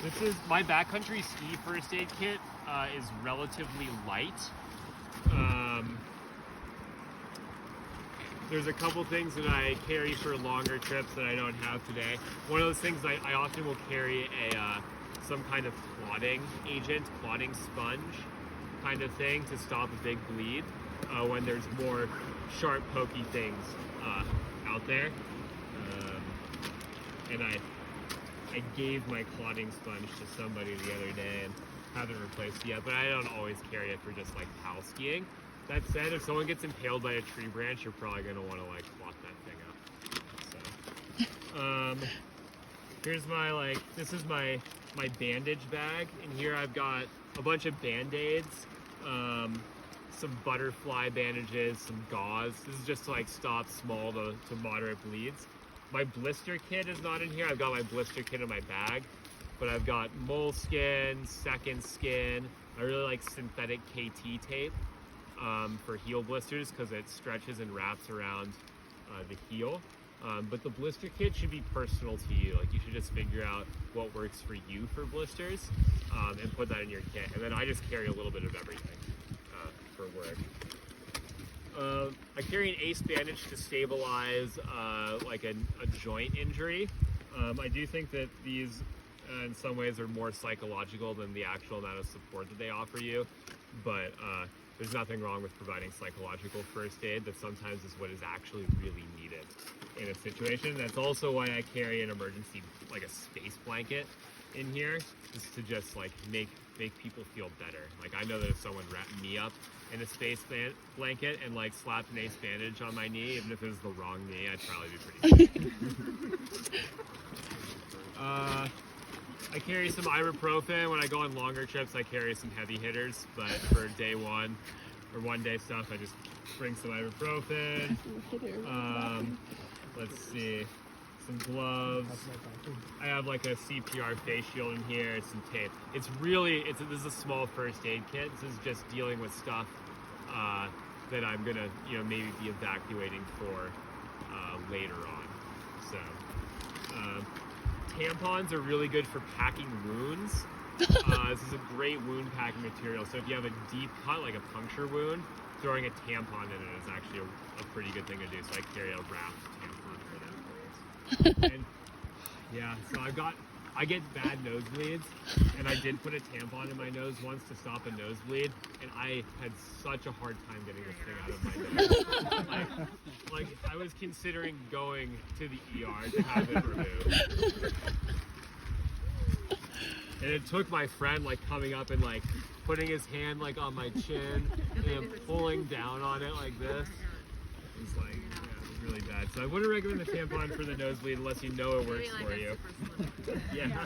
This is my backcountry ski first aid kit. Is relatively light. There's a couple things that I carry for longer trips that I don't have today. One of those things I often will carry some kind of clotting agent, clotting sponge kind of thing to stop a big bleed when there's more sharp, pokey things out there. And I gave my clotting sponge to somebody the other day and haven't replaced it yet, but I don't always carry it for just like pal skiing. That said, if someone gets impaled by a tree branch, you're probably going to want to like clot that thing up. So, here's my this is my bandage bag. In here I've got a bunch of Band-Aids, some butterfly bandages, some gauze. This is just to like stop small to moderate bleeds. My blister kit is not in here. I've got my blister kit in my bag, but I've got moleskin, second skin. I really like synthetic KT tape for heel blisters because it stretches and wraps around the heel. But the blister kit should be personal to you. Like you should just figure out what works for you for blisters and put that in your kit. And then I just carry a little bit of everything for work. I carry an ACE bandage to stabilize like a joint injury. I do think that these in some ways are more psychological than the actual amount of support that they offer you, but there's nothing wrong with providing psychological first aid. That sometimes is what is actually really needed in a situation. That's also why I carry an emergency, like a space blanket in here, is to just like make people feel better. Like I know that if someone wrapped me up in a space blanket and like slapped an ACE bandage on my knee, even if it was the wrong knee, I'd probably be pretty I carry some ibuprofen. When I go on longer trips, I carry some heavy hitters, but for day one or one day stuff, I just bring some ibuprofen. Let's see, some gloves. I have like a CPR face shield in here, some tape. This is a small first aid kit. This is just dealing with stuff that I'm gonna, maybe be evacuating for later on. So, tampons are really good for packing wounds. This is a great wound packing material. So if you have a deep cut, like a puncture wound, throwing a tampon in it is actually a pretty good thing to do. So I carry a wrapped tampon for that. And yeah, so I get bad nosebleeds, and I did put a tampon in my nose once to stop a nosebleed, and I had such a hard time getting this thing out of my nose. like I was considering going to the ER to have it removed. And it took my friend like coming up and like putting his hand like on my chin and pulling down on it like this. It was like, it was really bad. So I wouldn't recommend the tampon for the nosebleed unless you know it works for you. Yeah.